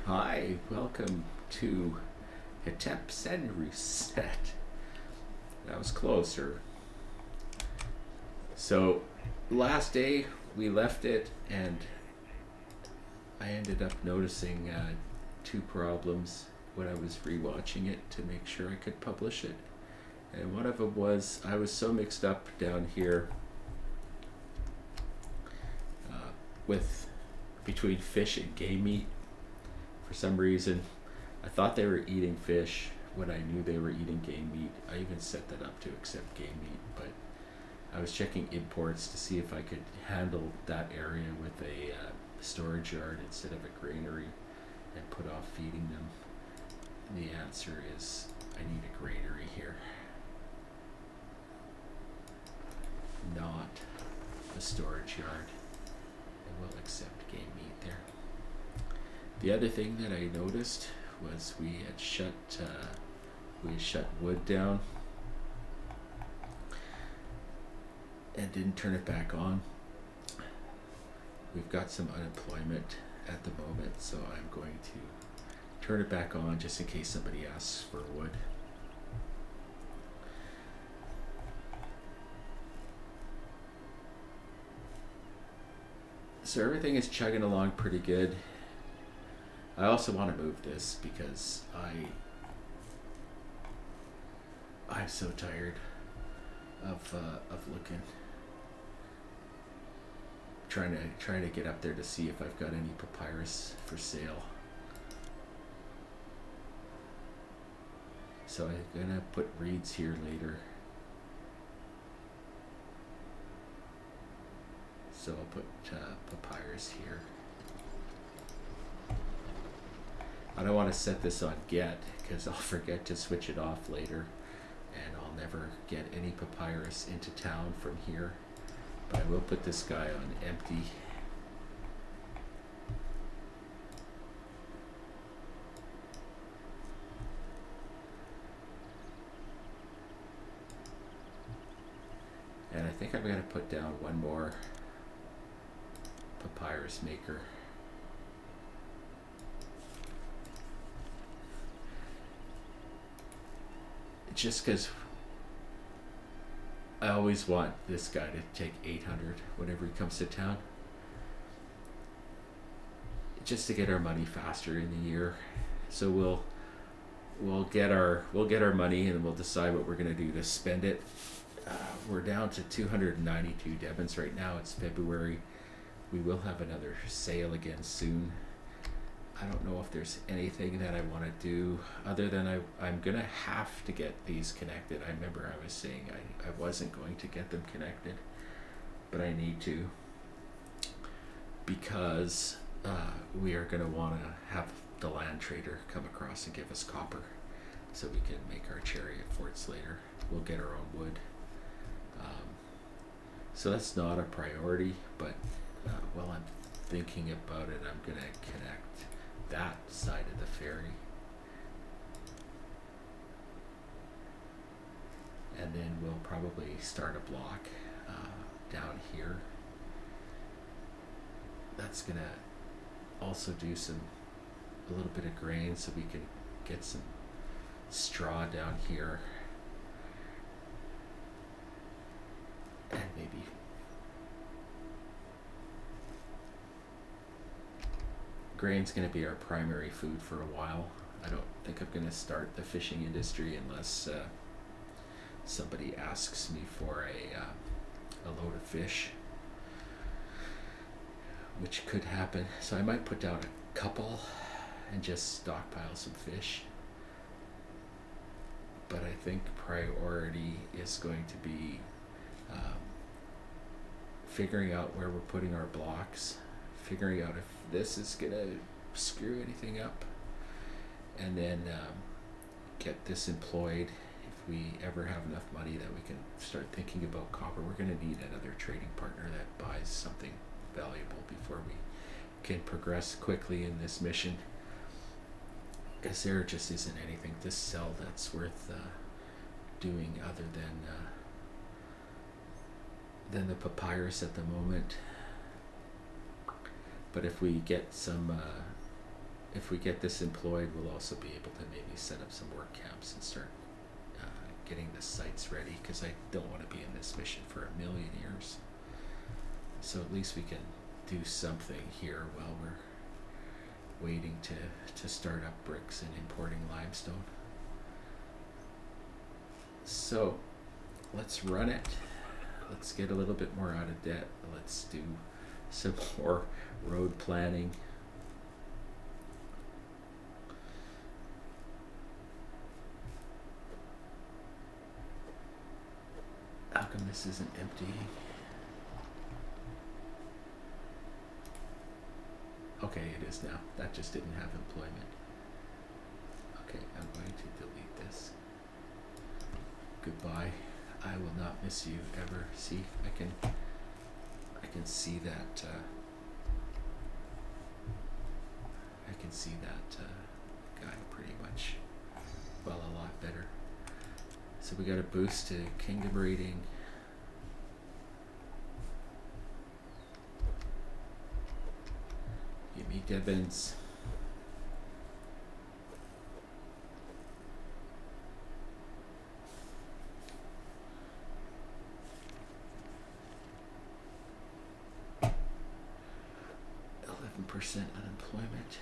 Hi, welcome to Hetepsenusret. That was closer. So, last day we left it, and I ended up noticing two problems when I was rewatching it to make sure I could publish it. And one of them was I was so mixed up down here with between fish and game meat. For some reason, I thought they were eating fish when I knew they were eating game meat. I even set that up to accept game meat, but I was checking imports to see if I could handle that area with a storage yard instead of a granary and put off feeding them. And the answer is I need a granary here, not a storage yard. I will accept game meat there. The other thing that I noticed was we had shut wood down and didn't turn it back on. We've got some unemployment at the moment, so I'm going to turn it back on just in case somebody asks for wood. So everything is chugging along pretty good. I also want to move this because I'm so tired of looking, trying to get up there to see if I've got any papyrus for sale. So I'm gonna put reeds here later. So I'll put papyrus here. I don't want to set this on get because I'll forget to switch it off later and I'll never get any papyrus into town from here. But I will put this guy on empty. And I think I'm going to put down one more papyrus maker. Just because I always want this guy to take 800 whenever he comes to town, just to get our money faster in the year. So we'll get our money and we'll decide what we're going to do to spend it. We're down to 292 Devons right now. It's February. We will have another sale again soon. I don't know if there's anything that I want to do other than I'm going to have to get these connected. I remember I was saying I wasn't going to get them connected, but I need to because we are going to want to have the land trader come across and give us copper so we can make our chariot forts later. We'll get our own wood. So that's not a priority, but while I'm thinking about it, I'm going to connect that side of the ferry. And then we'll probably start a block down here. That's going to also do a little bit of grain so we can get some straw down here. And maybe grain's going to be our primary food for a while. I don't think I'm going to start the fishing industry unless somebody asks me for a load of fish, which could happen. So I might put down a couple and just stockpile some fish. But I think priority is going to be figuring out where we're putting our blocks, figuring out if this is going to screw anything up, and then get this employed. If we ever have enough money that we can start thinking about copper, we're going to need another trading partner that buys something valuable before we can progress quickly in this mission, because there just isn't anything to sell that's worth doing other than the papyrus at the moment. But if we get some if we get this employed, we'll also be able to maybe set up some work camps and start getting the sites ready, because I don't want to be in this mission for a million years. So at least we can do something here while we're waiting to start up bricks and importing limestone. So let's run it. Let's get a little bit more out of debt. Let's do some more road planning. How come this isn't emptying? Okay, it is now. That just didn't have employment. Okay, I'm going to delete this. Goodbye. I will not miss you ever. See, I can see that. I can see that guy pretty much. Well, a lot better. So we got a boost to kingdom rating. Give me Devons. %, unemployment.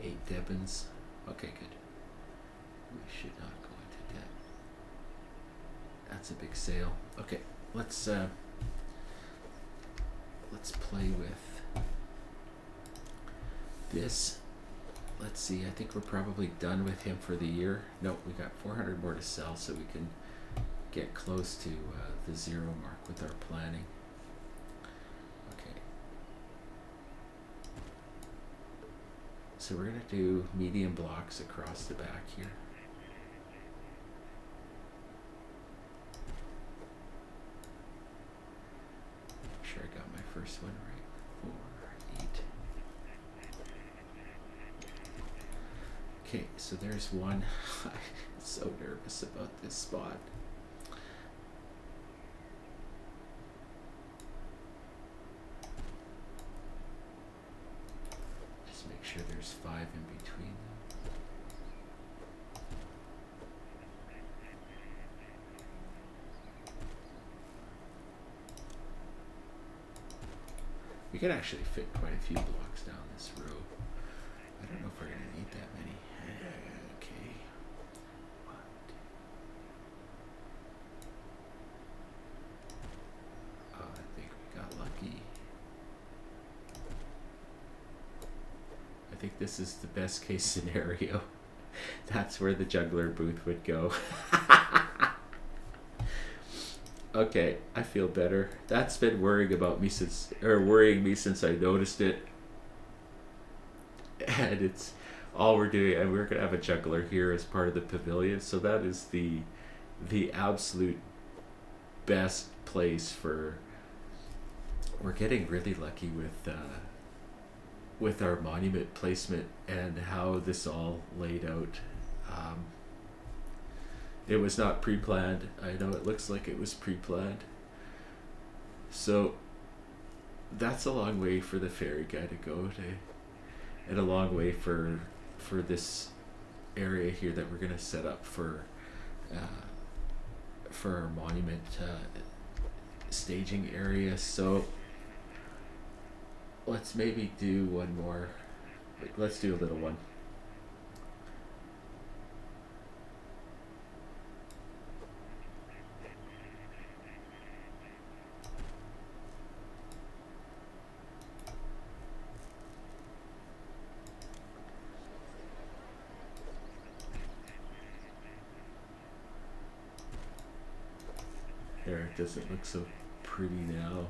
Eight Devons. Okay, good. We should not go into debt. That's a big sale. Okay, let's play with this. Let's see, I think we're probably done with him for the year. No, we got 400 more to sell, so we can get close to the 0 mark with our planning. Okay. So we're going to do medium blocks across the back here. Make sure I got my first one right. 4, 8. Okay, so there's one. I'm so nervous about this spot. Just make sure there's 5 in between them. We could actually fit quite a few blocks down this row. I don't know if we're going to need that many. Okay. 1, 2. Oh, I think we got lucky. I think this is the best case scenario. That's where the juggler booth would go. Okay, I feel better. That's been worrying me since I noticed it. And it's all we're doing, and we're gonna have a juggler here as part of the pavilion, so that is the absolute best place for. We're getting really lucky with our monument placement and how this all laid out. It was not pre-planned. I know it looks like it was pre-planned. So that's a long way for the fairy guy to go to. And a long way for this area here that we're going to set up for our monument staging area. So let's maybe do one more. Let's do a little one. There, it doesn't look so pretty now.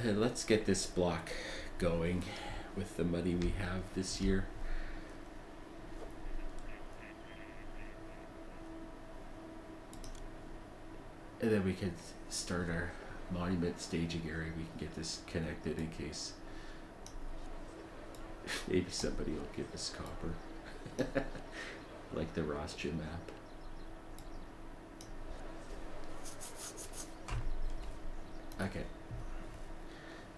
And let's get this block going with the money we have this year. And then we can start our monument staging area. We can get this connected in case Maybe somebody will give us copper. Like the Rostja map. Okay.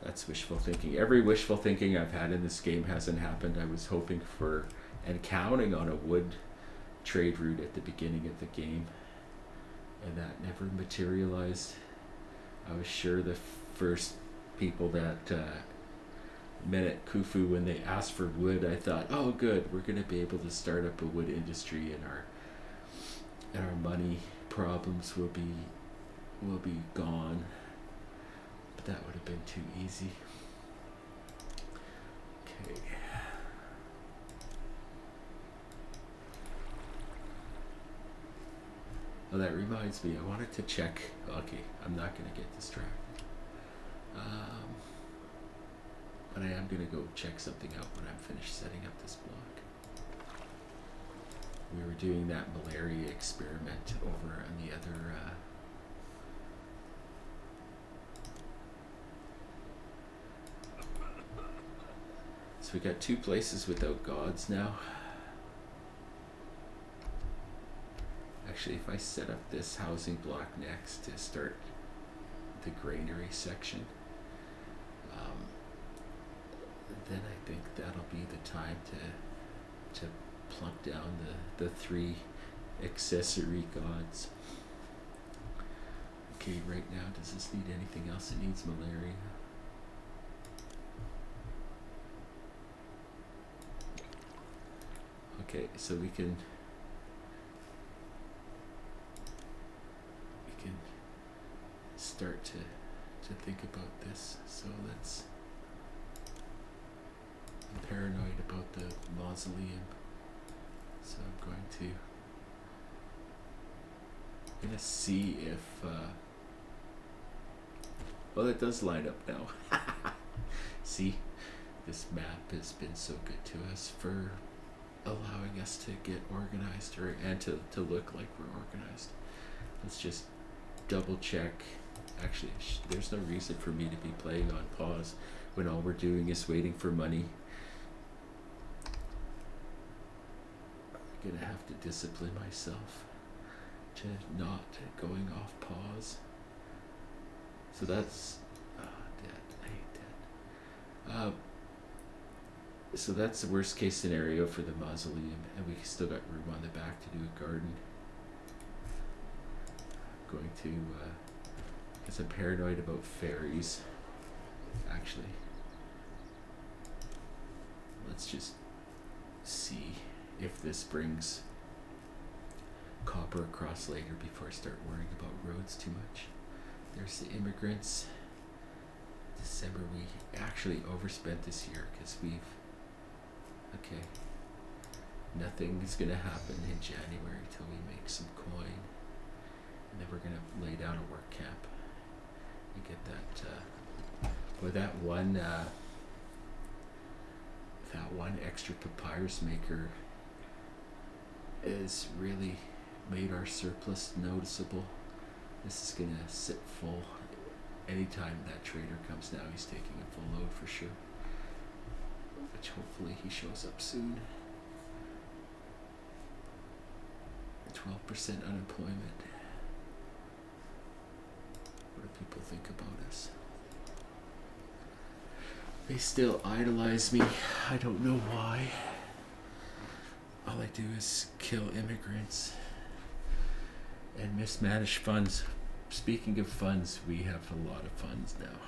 That's wishful thinking. Every wishful thinking I've had in this game hasn't happened. I was hoping for and counting on a wood trade route at the beginning of the game, and that never materialized. I was sure the first people that met at Khufu, when they asked for wood, I thought, oh good, we're going to be able to start up a wood industry, and our money problems will be gone. But that would have been too easy. Okay. Oh, that reminds me, I wanted to check. Okay, I'm not going to get distracted. But I am going to go check something out when I'm finished setting up this block. We were doing that malaria experiment over on the other so we got 2 places without gods now. Actually, if I set up this housing block next to start the granary section, then I think that'll be the time to plunk down the 3 accessory gods. Okay, right now, does this need anything else? It needs malaria. Okay, so we can start to think about this. So I'm paranoid about the mausoleum, so I'm gonna see if well, it does line up now. See, this map has been so good to us for allowing us to get organized, and to look like we're organized. Let's just double check. Actually, there's no reason for me to be playing on pause when all we're doing is waiting for money. I'm gonna have to discipline myself to not going off pause. So that's dead. I hate that. So that's the worst case scenario for the mausoleum, and we still got room on the back to do a garden. I'm going to, because I'm paranoid about fairies. Actually, let's just see if this brings copper across later before I start worrying about roads too much. There's the immigrants. December, we actually overspent this year because okay, nothing is going to happen in January until we make some coin, and then we're going to lay down a work camp and get that, with that one extra papyrus maker has really made our surplus noticeable. This is going to sit full. Anytime that trader comes now, he's taking a full load for sure. Which hopefully he shows up soon. 12% unemployment. What do people think about us? They still idolize me. I don't know why. All I do is kill immigrants and mismanage funds. Speaking of funds, we have a lot of funds now.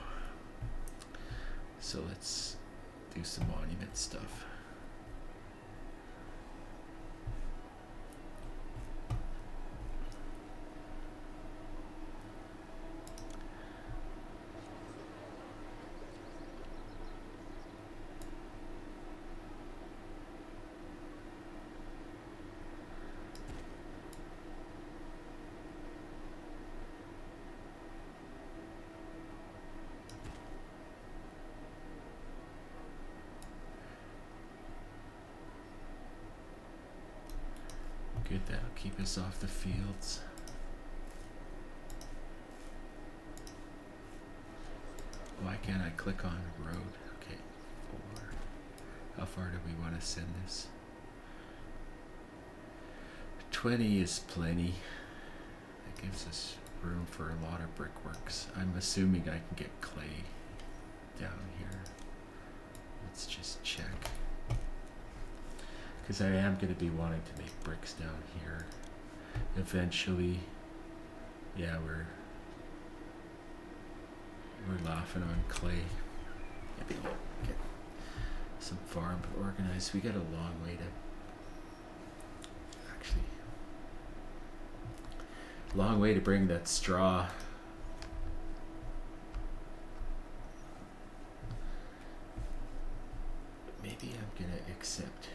So let's do some monument stuff. Good, that'll keep us off the fields. Why can't I click on road? Okay, 4. How far do we want to send this? 20 is plenty. That gives us room for a lot of brickworks. I'm assuming I can get clay down here. Let's just check. Because I am going to be wanting to make bricks down here. Eventually, yeah, we're laughing on clay. Maybe we'll get some farm organized. We got a long way to bring that straw. Maybe I'm gonna accept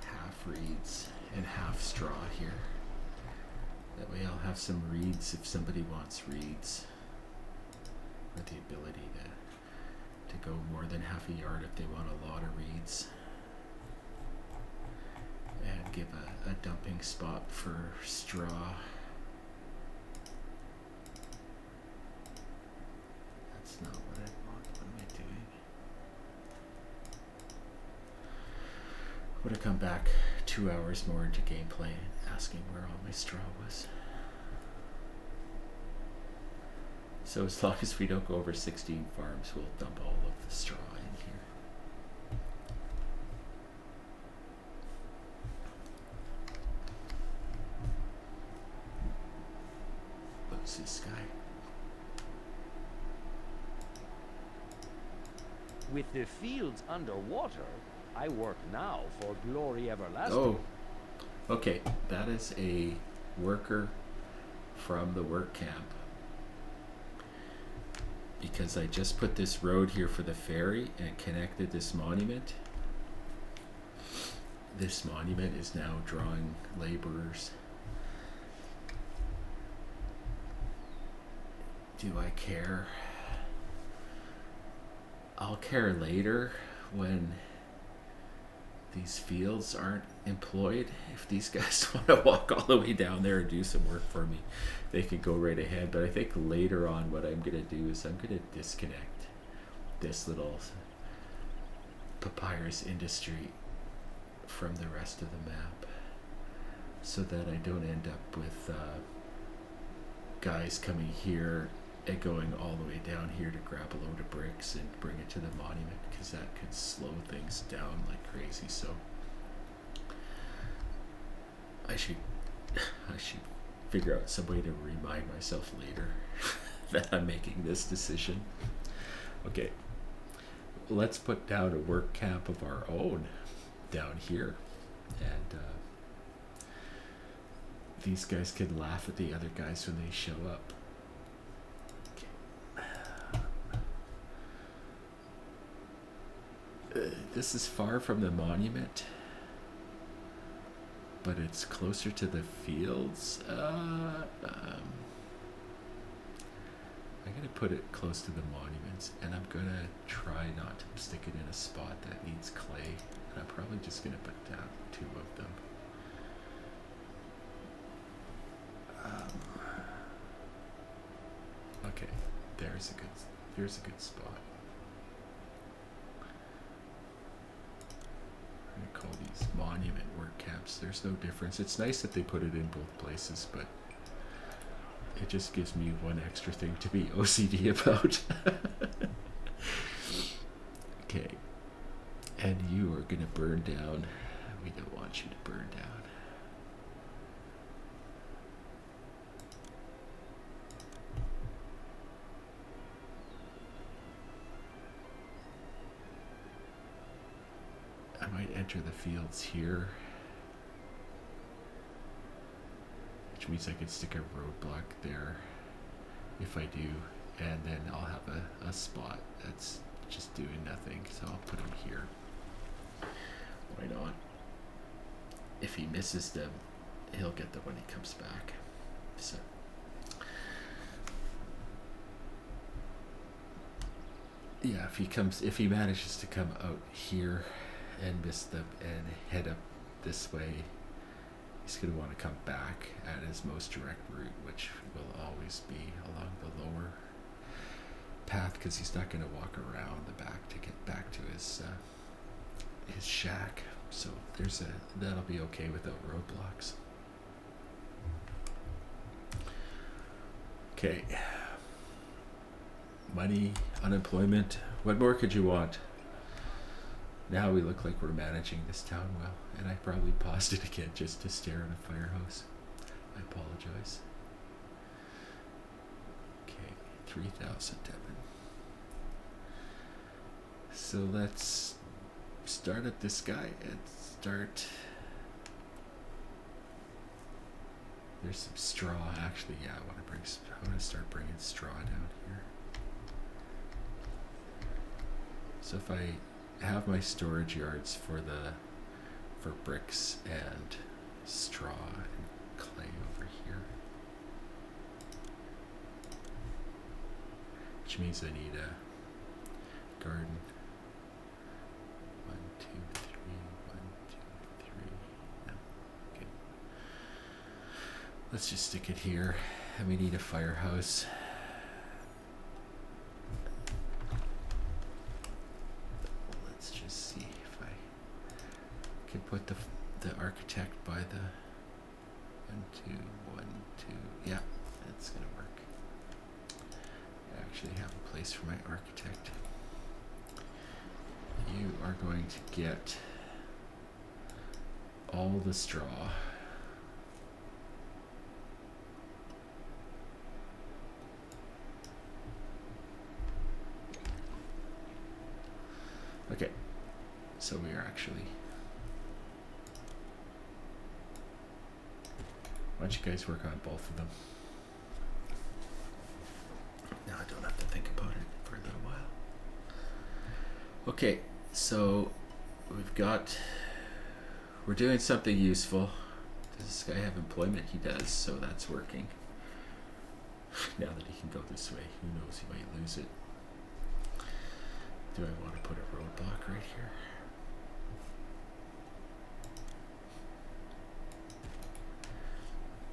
half reeds and half straw here. That way I'll have some reeds if somebody wants reeds. Or the ability to go more than half a yard if they want a lot of reeds. And give a dumping spot for straw. That's not what I want. What am I doing? Would have come back 2 hours more into gameplay and asking where all my straw was. So as long as we don't go over 16 farms, we'll dump all of the straw in here. What's this guy? With the fields underwater, I work now for glory everlasting. Oh, okay. That is a worker from the work camp. Because I just put this road here for the ferry and connected this monument. This monument is now drawing laborers. Do I care? I'll care later when these fields aren't employed. If these guys want to walk all the way down there and do some work for me, they can go right ahead. But I think later on what I'm going to do is I'm going to disconnect this little papyrus industry from the rest of the map so that I don't end up with guys coming here and going all the way down here to grab a load of bricks and bring it to the monument, because that could slow things down like crazy. So I should figure out some way to remind myself later that I'm making this decision. Okay, let's put down a work camp of our own down here, and these guys can laugh at the other guys when they show up. This is far from the monument, but it's closer to the fields. I'm gonna put it close to the monuments, and I'm gonna try not to stick it in a spot that needs clay. And I'm probably just gonna put down 2 of them. Okay, here's a good spot. I'm gonna call these monument work camps. There's no difference. It's nice that they put it in both places, but it just gives me one extra thing to be OCD about. Okay, and you are gonna burn down. We don't want you to burn down. I might enter the fields here, which means I could stick a roadblock there if I do, and then I'll have a spot that's just doing nothing, so I'll put him here. Why not? If he misses them, he'll get them when he comes back. So yeah, if he manages to come out here and miss them and head up this way, he's going to want to come back at his most direct route, which will always be along the lower path because he's not going to walk around the back to get back to his shack. So that'll be okay without roadblocks. Okay. Money, unemployment. What more could you want? Now we look like we're managing this town well, and I probably paused it again just to stare at a firehouse. I apologize. Okay, 3,000 debit. So let's start at this guy and start. There's some straw, actually. Yeah, I want to start bringing straw down here. So if I have my storage yards for bricks and straw and clay over here, which means I need a garden. 1, 2, 3, 1, 2, 3. No. Okay. Let's just stick it here. And we need a firehouse. Let's just see if I can put the architect by the 1, 2, 1, 2. Yeah, that's gonna work. I actually have a place for my architect. You are going to get all the straw. Okay, so we are actually. Why don't you guys work on both of them? Now I don't have to think about it for a little while. Okay, so we're doing something useful. Does this guy have employment? He does, so that's working. Now that he can go this way, who knows, he might lose it. Do I want to put a roadblock right here?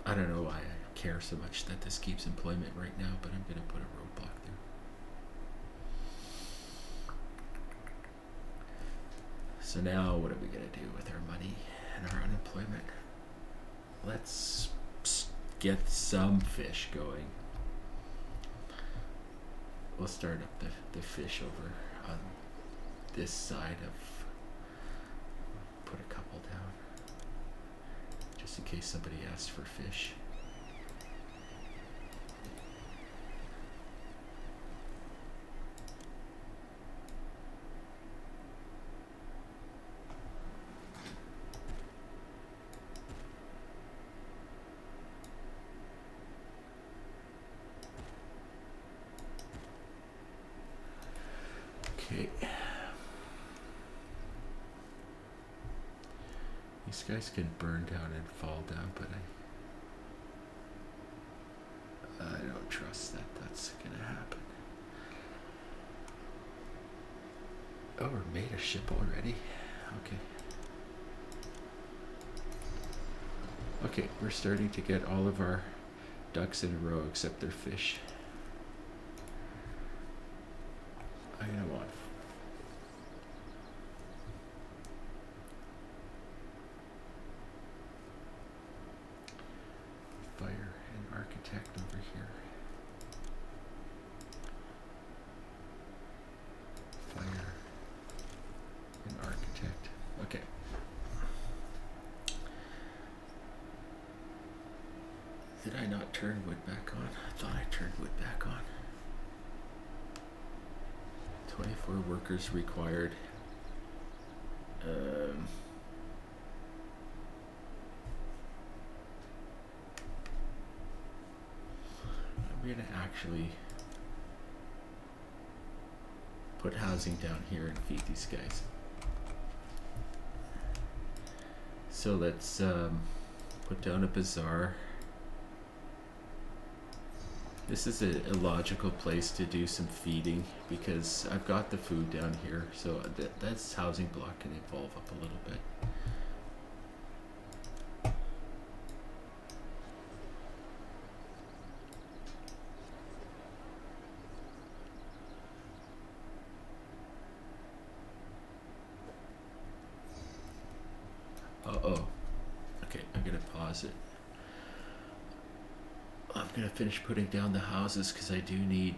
I don't know why I care so much that this keeps employment right now, but I'm going to put a roadblock there. So now what are we going to do with our money and our unemployment? Let's get some fish going. We'll start up the fish over on this side of, put a couple down, just in case somebody asks for fish. Okay. These guys can burn down and fall down, but I don't trust that that's gonna happen. Oh, we're made a ship already? Okay. Okay, we're starting to get all of our ducks in a row except their fish. I'm gonna want fire and architect over here. Fire and architect. Okay. Did I not turn wood back on? I thought I turned wood back on. 24 workers required. I'm gonna actually put housing down here and feed these guys. So let's put down a bazaar. This is a logical place to do some feeding because I've got the food down here, so that's housing block can evolve up a little bit. Uh-oh. Okay, I'm gonna pause it. I'm gonna finish putting down the houses because I do need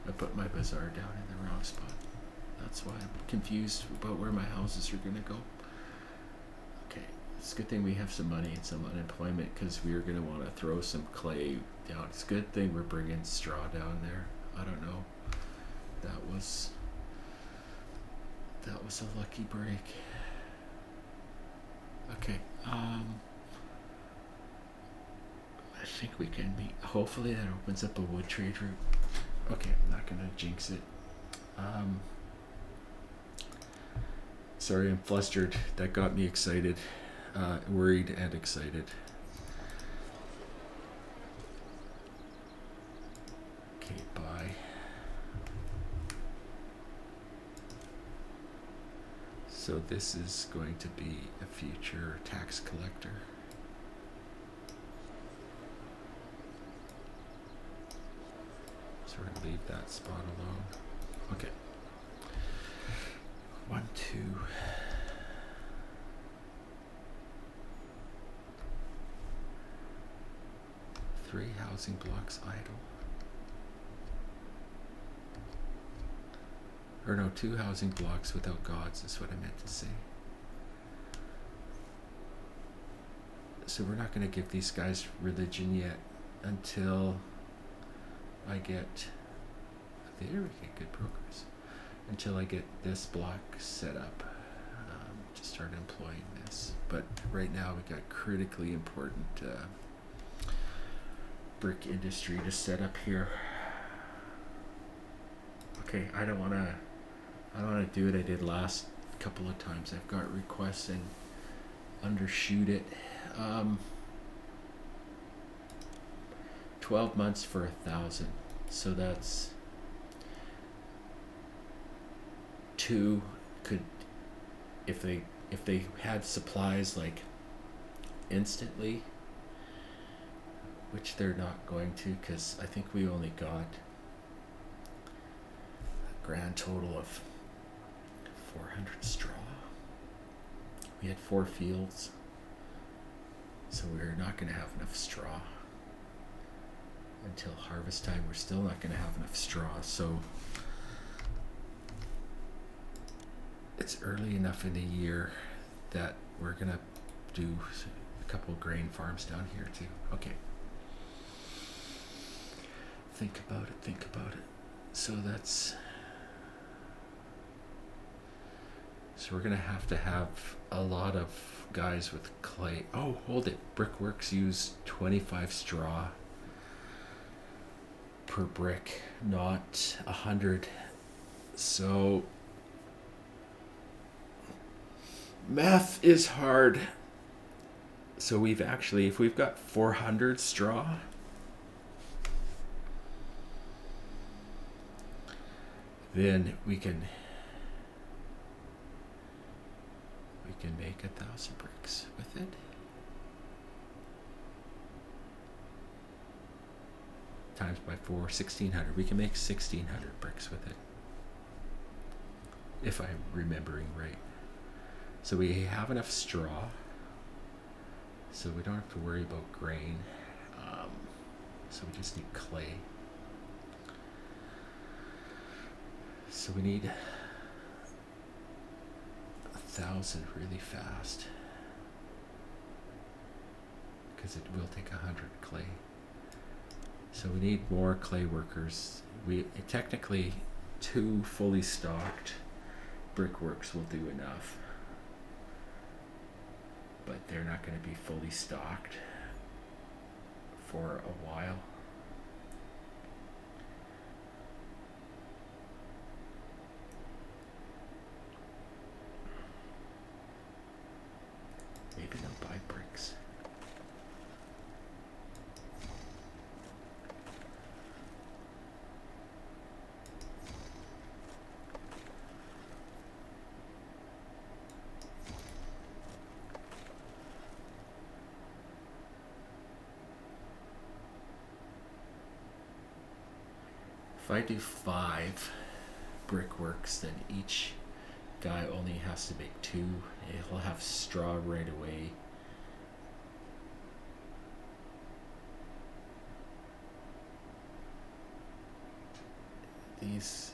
I put my bazaar down in the wrong spot. That's why I'm confused about where my houses are gonna go. Okay, it's a good thing we have some money and some unemployment because we're gonna want to throw some clay down. It's a good thing we're bringing straw down there. I don't know. That was a lucky break. Okay. I think we can meet. Hopefully that opens up a wood trade route. Okay, I'm not gonna jinx it. Sorry, I'm flustered. That got me excited, worried and excited. Okay, bye. So this is going to be a future tax collector. So we're going to leave that spot alone. Okay. 1, 2. Three housing blocks idle. Or no, 2 housing blocks without gods is what I meant to say. So we're not going to give these guys religion yet until I get, there we get good progress, until I get this block set up to start employing this. But right now we got critically important brick industry to set up here. Okay, I don't want to do what I did last couple of times. I've got requests and undershoot it. 12 months for 1,000, so that's 2 could, if they had supplies like instantly, which they're not going to, because I think we only got a grand total of 400 straw. We had 4 fields, so we're not going to have enough straw until harvest time. We're still not going to have enough straw, so it's early enough in the year that we're going to do a couple grain farms down here too. Okay. Think about it. So we're going to have a lot of guys with clay. Oh, hold it. Brickworks use 25 straw per brick, not 100. So math is hard. So if we've got 400 straw, then we can make 1,000 bricks with it. Times by 4, 1,600. We can make 1,600 bricks with it, if I'm remembering right. So we have enough straw, so we don't have to worry about grain. So we just need clay. So we need 1,000 really fast, because it will take 100 clay. So we need more clay workers. We technically 2 fully stocked brickworks will do enough, but they're not going to be fully stocked for a while. Maybe they'll buy bricks. If I do 5 brickworks, then each guy only has to make 2. He'll have straw right away. These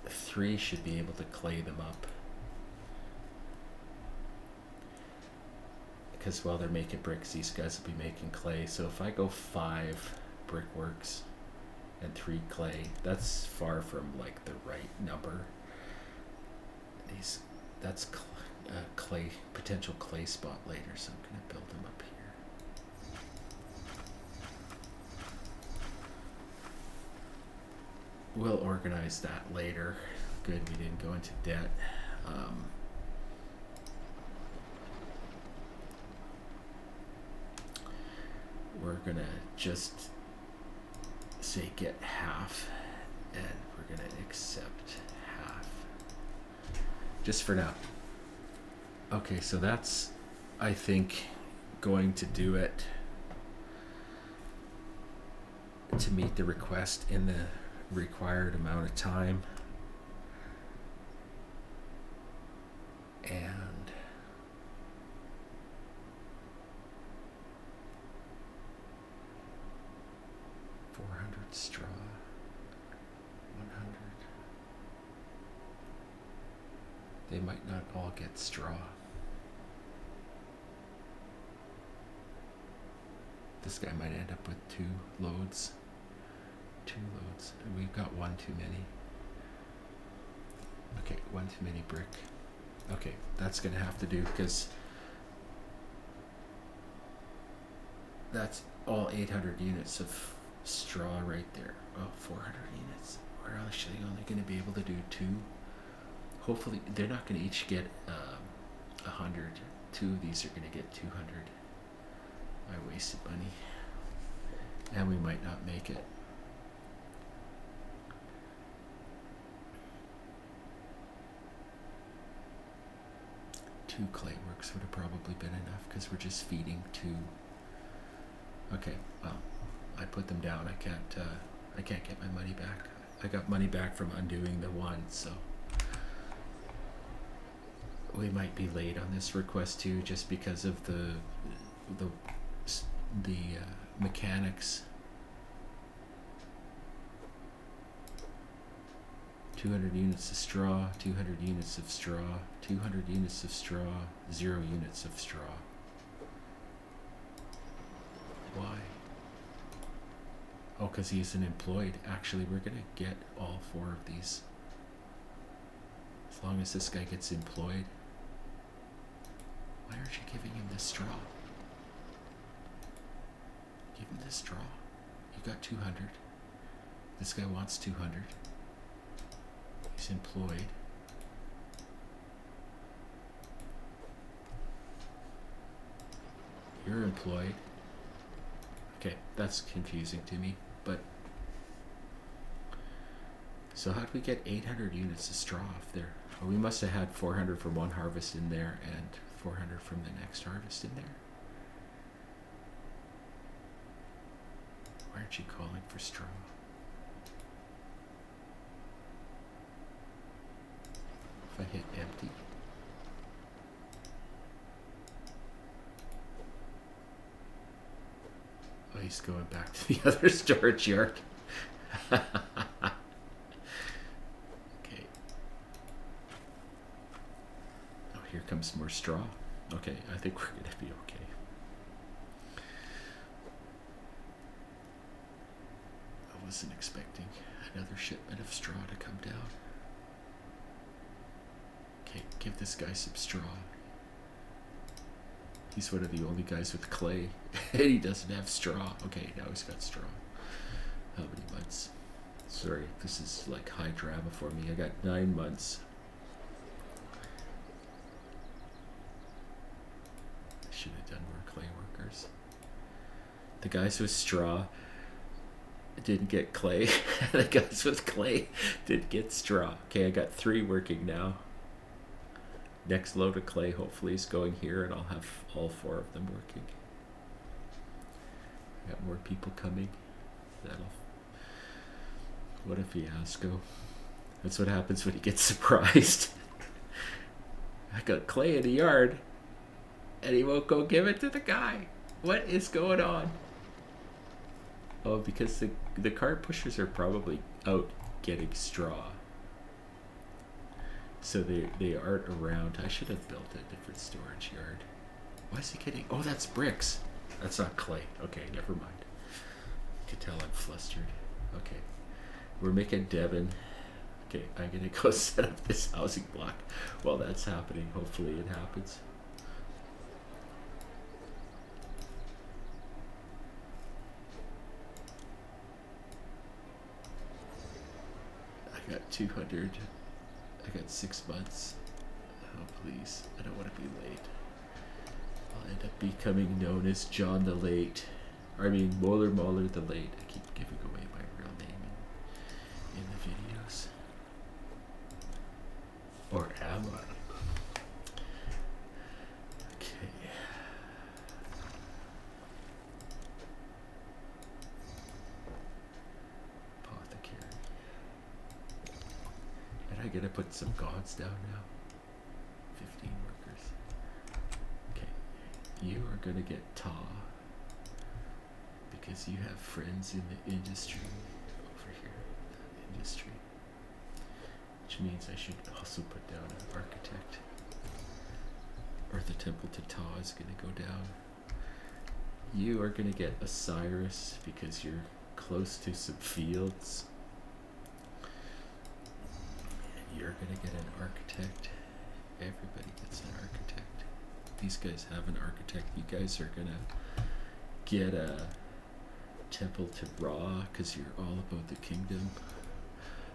3 should be able to clay them up. Because while they're making bricks, these guys will be making clay. So if I go 5 brickworks and 3 clay, that's far from like the right number. That's clay, potential clay spot later, so I'm going to build them up here. We'll organize that later. Good, we didn't go into debt. We're going to just say get half, and we're going to accept half. Just for now. Okay, so that's, I think, going to do it to meet the request in the required amount of time. And straw, 100. They might not all get straw. This guy might end up with 2 loads. 2 loads. We've got 1 too many. Okay, 1 too many brick. Okay, that's gonna have to do, because that's all 800 units of straw right there. Oh, 400 units. We're actually only going to be able to do 2. Hopefully, they're not going to each get 100. 2 of these are going to get 200. I wasted money. And we might not make it. Two clay works would have probably been enough, because we're just feeding 2. Okay, well, I put them down. I can't get my money back. I got money back from undoing the 1, so we might be late on this request too, just because of the mechanics. 200 units of straw, 200 units of straw, 200 units of straw, 0 units of straw. Why? Oh, because he isn't employed. Actually, we're going to get all 4 of these. As long as this guy gets employed. Why aren't you giving him the straw? Give him the straw. You got 200. This guy wants 200. He's employed. You're employed. Okay, that's confusing to me, but so how did we get 800 units of straw off there? Well, we must have had 400 from one harvest in there and 400 from the next harvest in there. Why aren't you calling for straw? If I hit empty. Oh, he's going back to the other storage yard. Okay. Oh, here comes more straw. Okay, I think we're going to be okay. I wasn't expecting another shipment of straw to come down. Okay, give this guy some straw. He's one of the only guys with clay, and he doesn't have straw. Okay, now he's got straw. How many months? Sorry, this is like high drama for me. I got 9 months. I should have done more clay workers. The guys with straw didn't get clay. The guys with clay didn't get straw. Okay, I got 3 working now. Next load of clay hopefully is going here, and I'll have all 4 of them working. I got more people coming. What a fiasco. That's what happens when you get surprised. I got clay in the yard, and he won't go give it to the guy. What is going on? Oh, because the cart pushers are probably out getting straw. So they aren't around. I should have built a different storage yard. Why is he getting... Oh, that's bricks. That's not clay. Okay, never mind. You can tell I'm flustered. Okay. We're making Devon. Okay, I'm going to go set up this housing block while that's happening. Hopefully it happens. I got 200. I got 6 months. Oh, please. I don't want to be late. I'll end up becoming known as John the Late. I mean, Moeller the Late. I keep giving away my real name in the videos. Or am I? Okay. Apothecary. And I gotta put some gods down now. 15 workers. Okay. You are gonna get tar. Because you have friends in the industry over here. The industry. Which means I should also put down an architect. Or the temple to Ta is going to go down. You are going to get Osiris because you're close to some fields. And you're going to get an architect. Everybody gets an architect. These guys have an architect. You guys are going to get a temple to Ra because you're all about the kingdom.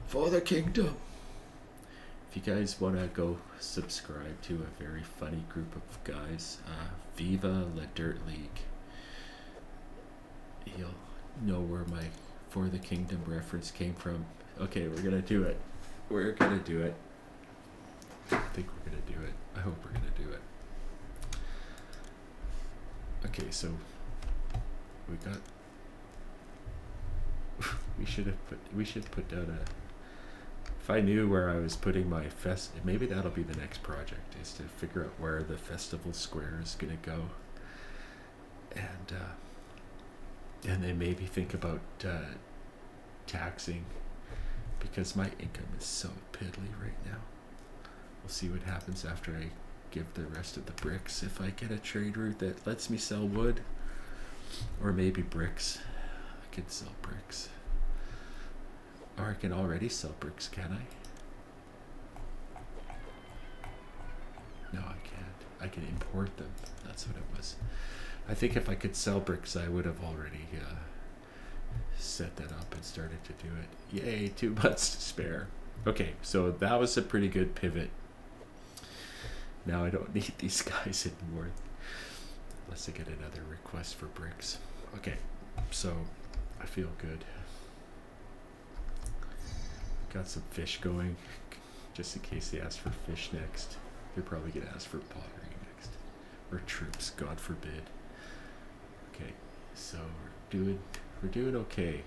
For the kingdom! If you guys want to go subscribe to a very funny group of guys, Viva La Dirt League, you'll know where my For the Kingdom reference came from. Okay, we're going to do it. We're going to do it. I think we're going to do it. I hope we're going to do it. Okay, so we got... we should put down a... If I knew where I was putting my maybe that'll be the next project, is to figure out where the festival square is going to go, and then maybe think about taxing, because my income is so piddly right now. We'll see what happens after I give the rest of the bricks. If I get a trade route that lets me sell wood, or maybe bricks, I could sell bricks. Or I can already sell bricks, can I? No, I can't. I can import them. That's what it was. I think if I could sell bricks, I would have already set that up and started to do it. Yay, 2 months to spare. Okay, so that was a pretty good pivot. Now I don't need these guys anymore. Unless I get another request for bricks. Okay, so I feel good. Got some fish going, just in case they ask for fish next. They're probably gonna ask for pottery next, or troops, God forbid. Okay, so we're doing okay.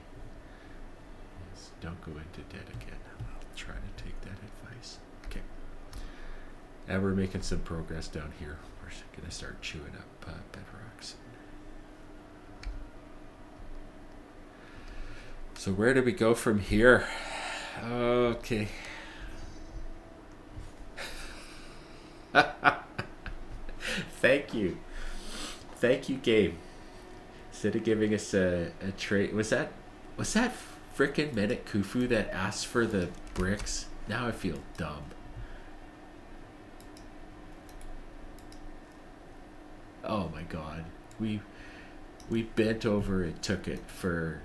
Yes, don't go into debt again. I'll try to take that advice. Okay, and we're making some progress down here. We're gonna start chewing up bedrocks. So where do we go from here? Okay. Thank you, game. Instead of giving us a trade, was that frickin' Menet Khufu that asked for the bricks? Now I feel dumb. Oh my god, we bent over and took it for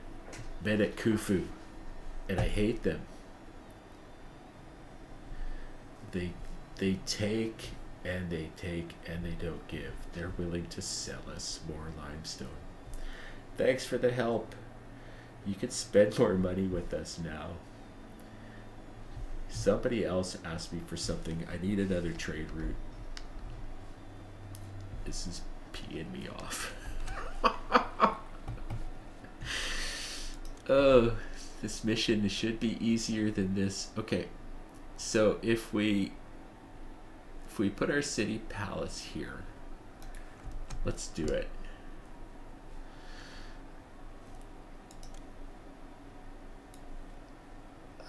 Menet Khufu, and I hate them. They take and they take and they don't give. They're willing to sell us more limestone. Thanks for the help. You can spend more money with us now. Somebody else asked me for something. I need another trade route. This is peeing me off. Oh, This mission should be easier than this. Okay, so if we put our city palace here, let's do it.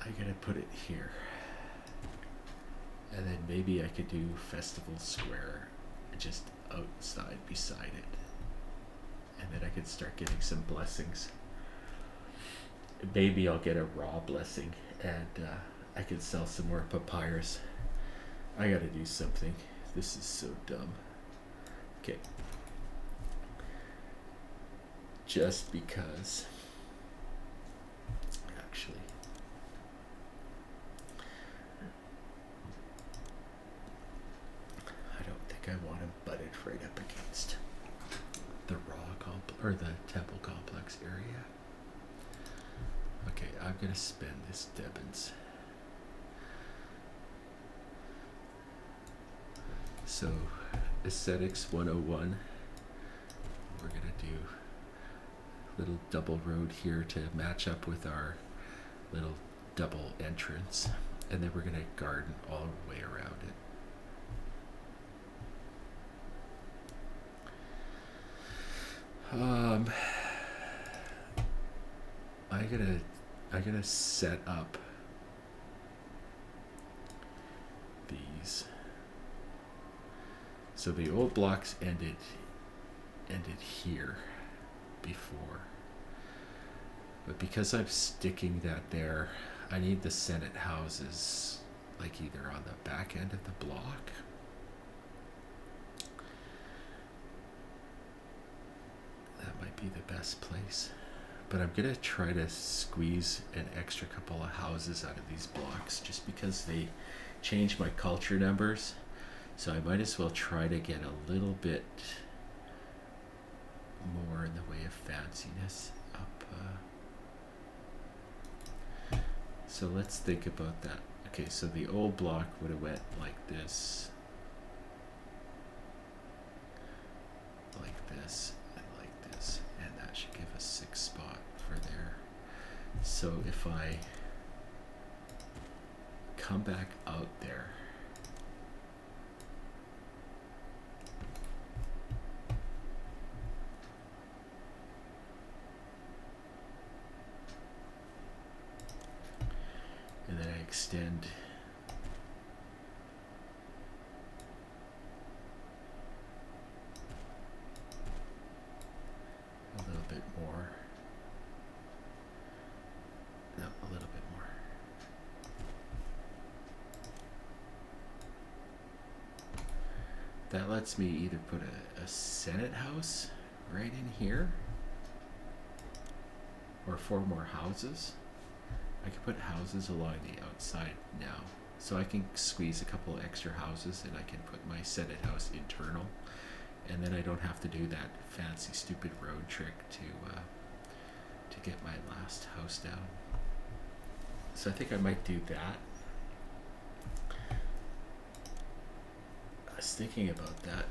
I gotta put it here. And then maybe I could do Festival Square just outside beside it. And then I could start getting some blessings. Maybe I'll get a raw blessing and I could sell some more papyrus. I gotta do something. This is so dumb. Okay. Just because. Actually. I don't think I want to butt it right up against the or the temple complex area. Okay, I'm gonna spend this Debbins. So, Aesthetics 101. We're gonna do a little double road here to match up with our little double entrance, and then we're gonna garden all the way around it. I gotta set up these. So the old blocks ended here before. But because I'm sticking that there, I need the Senate houses like either on the back end of the block that might be the best place. But I'm gonna try to squeeze an extra couple of houses out of these blocks just because they change my culture numbers. So I might as well try to get a little bit more in the way of fanciness up. So let's think about that. Okay, so the old block would have went like this, and like this, and that should give us 6 spot for there. So if I come back out there, and then I extend a little bit more. No, a little bit more. That lets me either put a Senate house right in here or 4 more houses. I can put houses along the outside now. So I can squeeze a couple extra houses and I can put my Senate house internal. And then I don't have to do that fancy stupid road trick to get my last house down. So I think I might do that. I was thinking about that.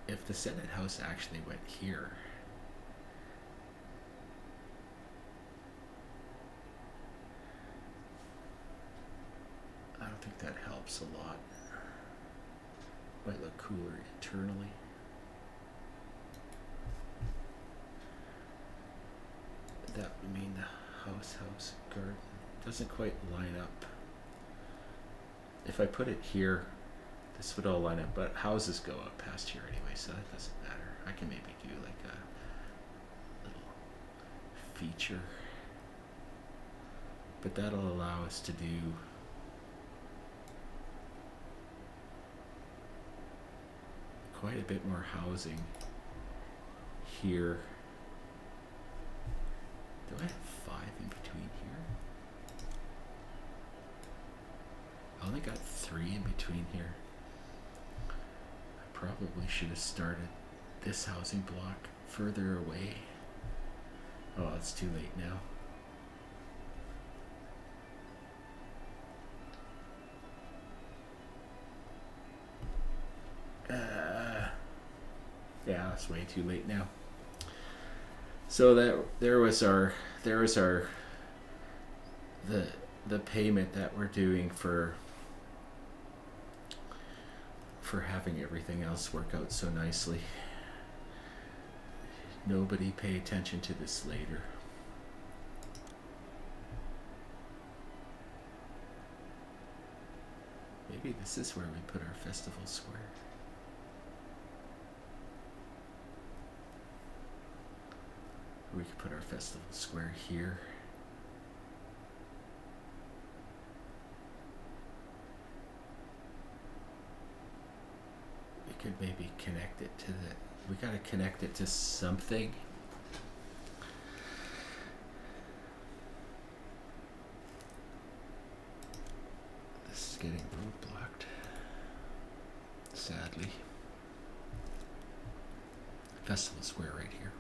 If the Senate house actually went here, I don't think that helps a lot. Might look cooler internally. That would mean the house garden doesn't quite line up. If I put it here, this would all line up, but houses go up past here anyway, so that doesn't matter. I can maybe do like a little feature, but that'll allow us to do quite a bit more housing here. Do I have 5 in between here? I only got 3 in between here. I probably should have started this housing block further away. Oh, it's too late now. Yeah, it's way too late now. So that there was our the payment that we're doing for having everything else work out so nicely. Nobody pay attention to this later. Maybe this is where we put our festival square. We could put our festival square here. We could maybe connect it to the, we gotta connect it to something. This is getting roadblocked, sadly. Festival square right here.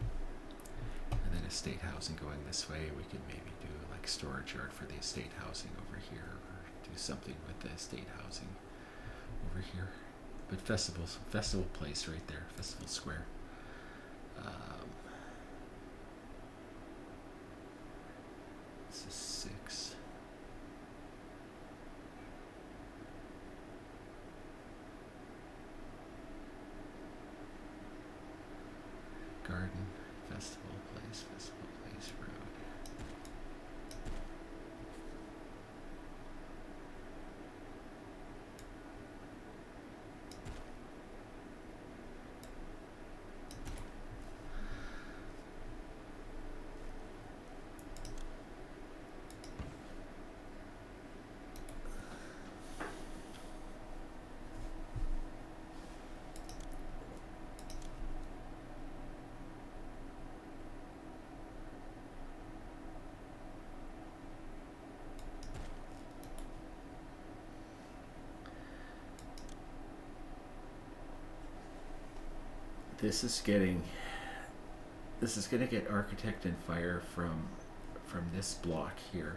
And then estate housing going this way. We could maybe do like storage yard for the estate housing over here, or do something with the estate housing over here. But festival place right there, festival square. This is 6. Garden, festival place road. This is gonna get architect and fire from this block here.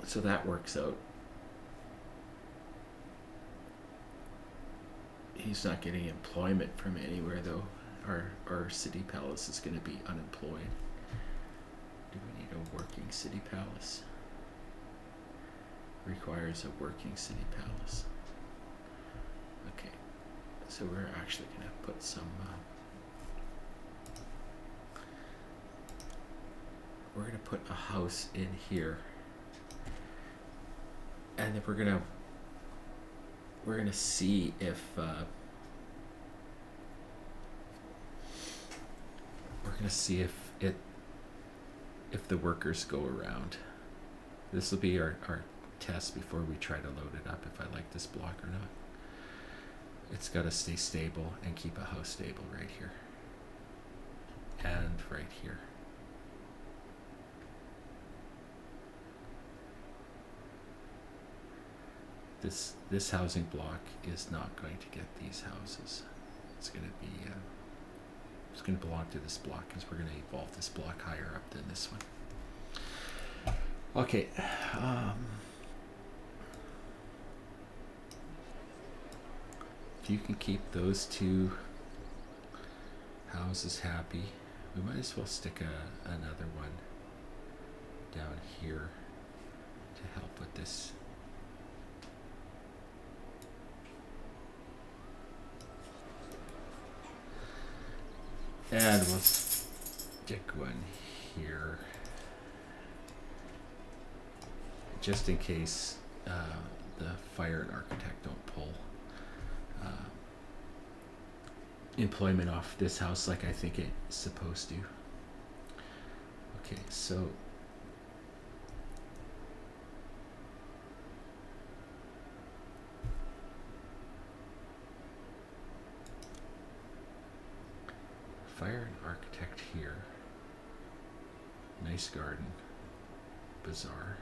So that works out. He's not getting employment from anywhere though. Our city palace is gonna be unemployed. Do we need a working city palace? Requires a working city palace. Okay, so we're actually gonna put some we're gonna put a house in here, and then we're gonna see if if the workers go around. This will be our test before we try to load it up, if I like this block or not. It's got to stay stable and keep a house stable right here and right here. This housing block is not going to get these houses. It's going to be it's going to belong to this block, because we're going to evolve this block higher up than this one. Okay. If you can keep those two houses happy, we might as well stick another one down here to help with this. And we'll stick one here, just in case the fire and architect don't pull employment off this house like I think it's supposed to. Okay, so fire and architect here. Nice garden. Bazaar.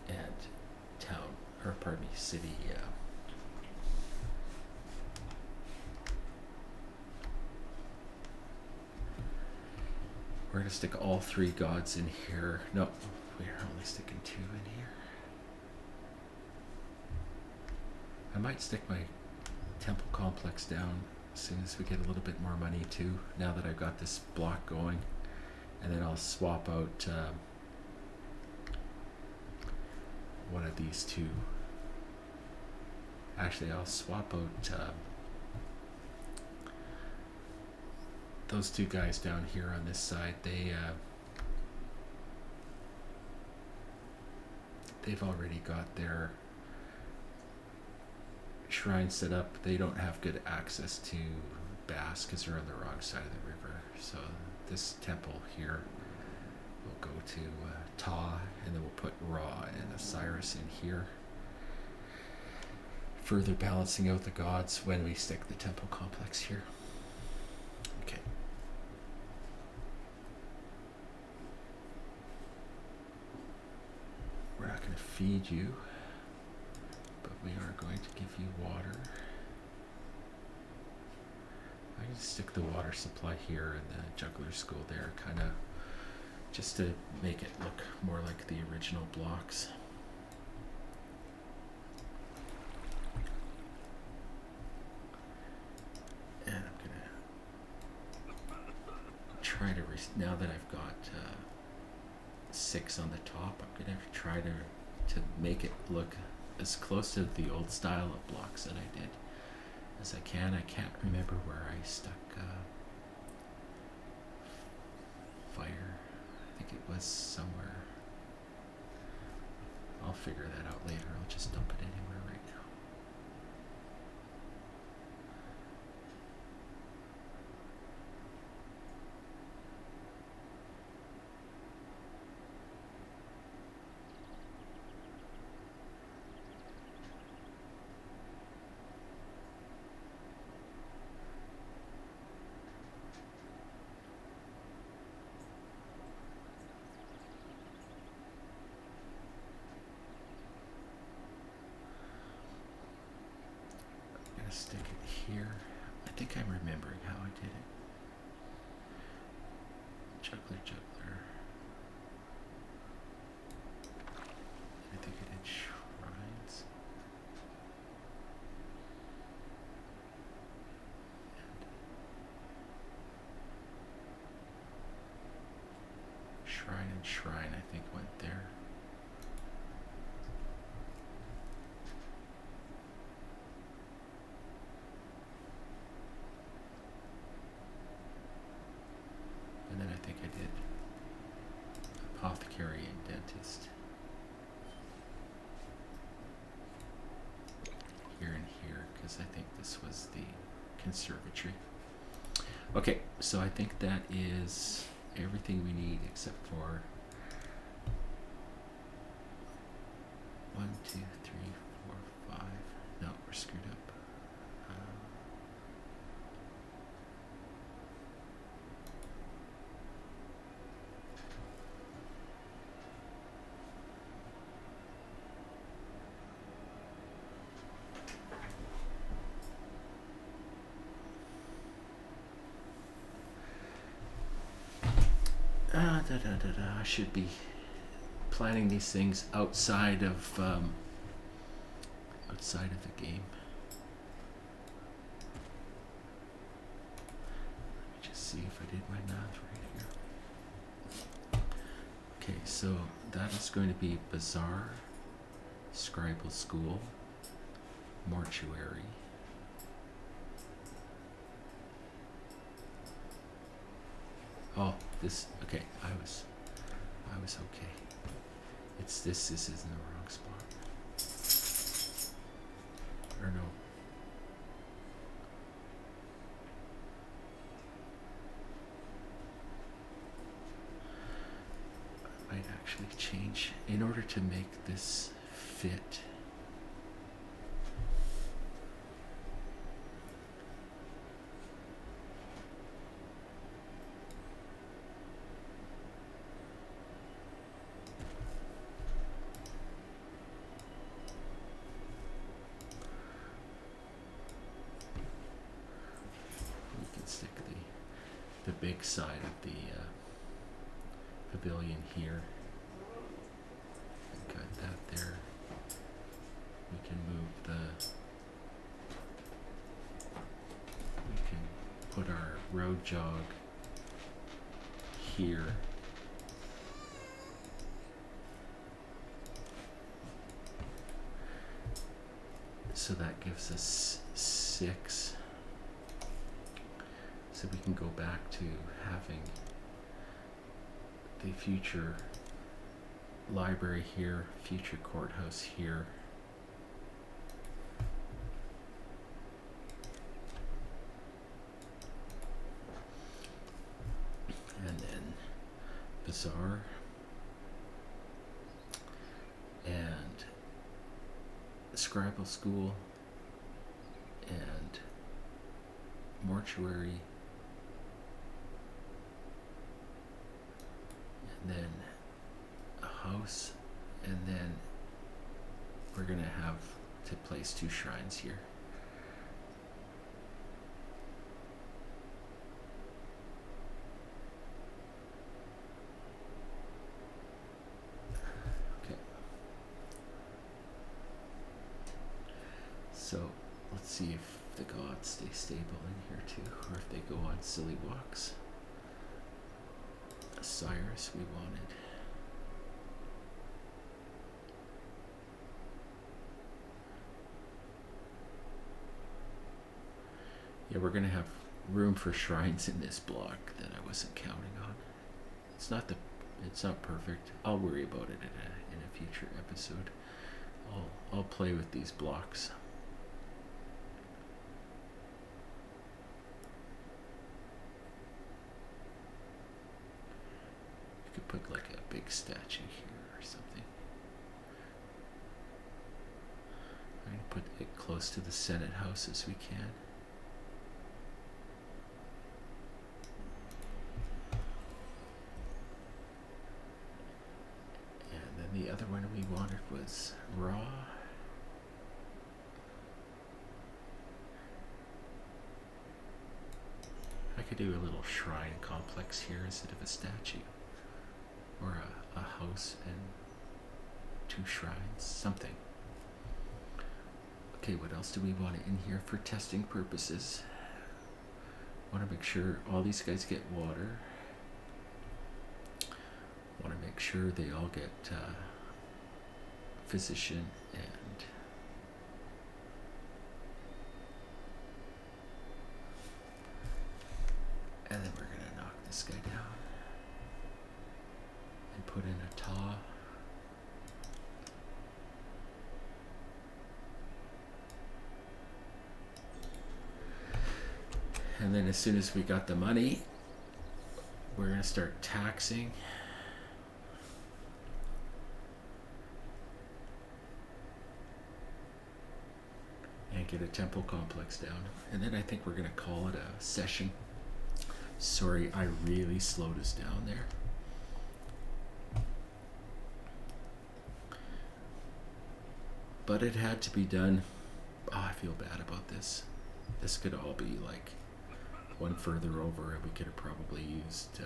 And town. or pardon me, city. We're gonna stick all 3 gods in here. No, we're only sticking 2 in here. I might stick my temple complex down as soon as we get a little bit more money too, now that I've got this block going. And then I'll swap out one of these 2. Actually, I'll swap out those 2 guys down here on this side. They've already got their shrine set up. They don't have good access to Bass because they're on the wrong side of the river. So this temple here will go to Ta, and then we'll put Ra and Osiris in here, further balancing out the gods when we stick the temple complex here. Okay. We're not going to feed you, but we are going to give you water. I can stick the water supply here and the juggler school there, kind of just to make it look more like the original blocks. And I'm gonna try to, now that I've got 6 on the top, I'm gonna try to make it look as close to the old style of blocks that I did as I can. I can't remember where I stuck fire. I think it was somewhere. I'll figure that out later. I'll just dump it anywhere right now. Stick it here. I think I'm remembering how I did it. Juggler. I think I did shrines. And shrine, I think, went there. I think I did apothecary and dentist here and here, because I think this was the conservatory. Okay, so I think that is everything we need except for 1, 2, 3, 4, 5. No, we're screwed up. I should be planning these things outside of the game. Let me just see if I did my math right here. Okay, so that is going to be Bazaar, Scribal School, Mortuary, oh, this, okay, I was okay. This is in the wrong spot. Or no. I might actually change in order to make this fit. big side of the pavilion here. Got that there. We can move we can put our road jog here. So that gives us 6. So we can go back to having the future library here, future courthouse here. And then bazaar and scribal school and mortuary and then a house, and then we're gonna have to place 2 shrines here. Okay. So let's see if the gods stay stable in here too, or if they go on silly walks. Cyrus we wanted. Yeah, we're gonna have room for shrines in this block that I wasn't counting on. It's not perfect. I'll worry about it in a future episode. I'll play with these blocks. You could put like a big statue here or something. I'm gonna put it close to the Senate House as we can. The other one we wanted was raw. I could do a little shrine complex here instead of a statue, or a house and 2 shrines, something. Okay, what else do we want in here for testing purposes? Want to make sure all these guys get water. Want to make sure they all get physician and then we're gonna knock this guy down and put in a taw. And then as soon as we got the money, we're gonna start taxing. And get a temple complex down. And then I think we're gonna call it a session. Sorry, I really slowed us down there. But it had to be done. Oh, I feel bad about this. This could all be like one further over, and we could have probably used,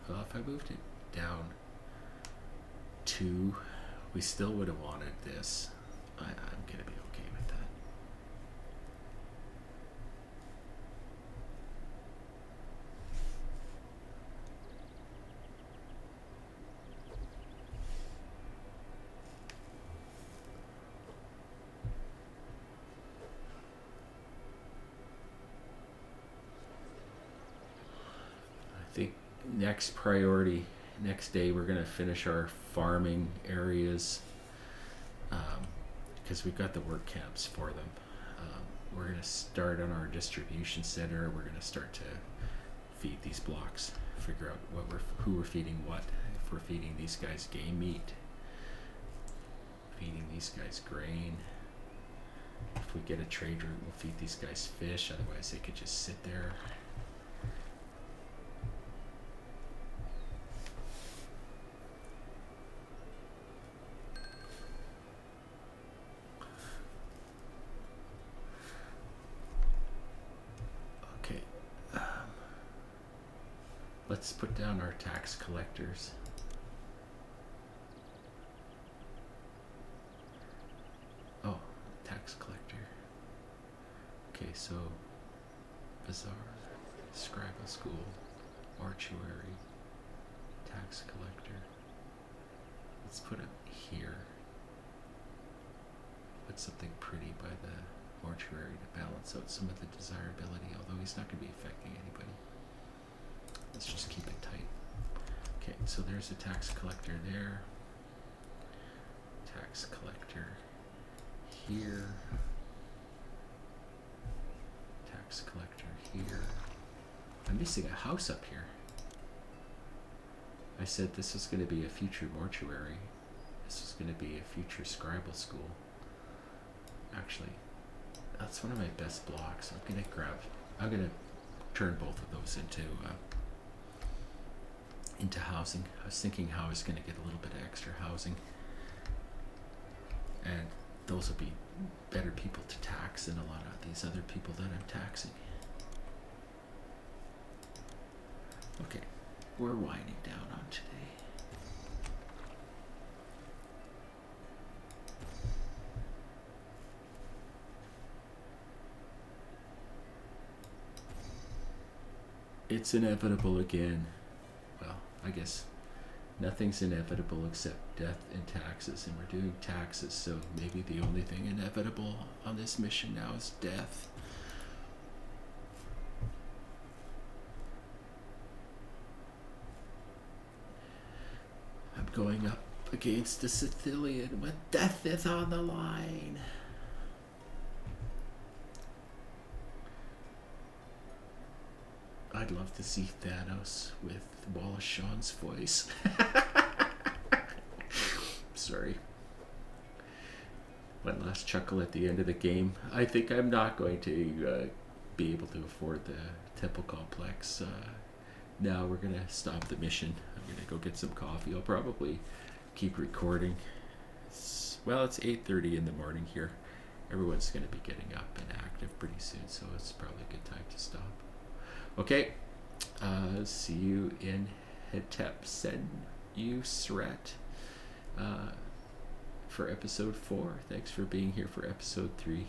well, if I moved it down 2, we still would have wanted this. I'm gonna be okay with that. I think next priority, next day, we're gonna finish our farming areas, because we've got the work camps for them. We're gonna start on our distribution center. We're gonna start to feed these blocks, figure out who we're feeding what. If we're feeding these guys game meat, feeding these guys grain. If we get a trade route, we'll feed these guys fish. Otherwise, they could just sit there. Let's put down our tax collectors. Oh, tax collector. Okay, so bazaar, scribal school, mortuary, tax collector. Let's put it here. Put something pretty by the mortuary to balance out some of the desirability, although he's not going to be affecting anybody. Let's just keep it tight. Okay, so there's a tax collector there. Tax collector here. Tax collector here. I'm missing a house up here. I said this was going to be a future mortuary. This was going to be a future scribal school. Actually, that's one of my best blocks. I'm going to turn both of those into housing. I was thinking how I was going to get a little bit of extra housing. And those will be better people to tax than a lot of these other people that I'm taxing. Okay, we're winding down on today. It's inevitable again. Well, I guess nothing's inevitable except death and taxes, and we're doing taxes, so maybe the only thing inevitable on this mission now is death. I'm going up against a Sicilian when death is on the line. I'd love to see Thanos with Wallace Shawn's voice. Sorry. One last chuckle at the end of the game. I think I'm not going to be able to afford the temple complex. Now we're going to stop the mission. I'm going to go get some coffee. I'll probably keep recording. It's 8:30 in the morning here. Everyone's going to be getting up and active pretty soon, so it's probably a good time to stop. Okay, see you in Hetepsenusret for episode 4. Thanks for being here for episode 3.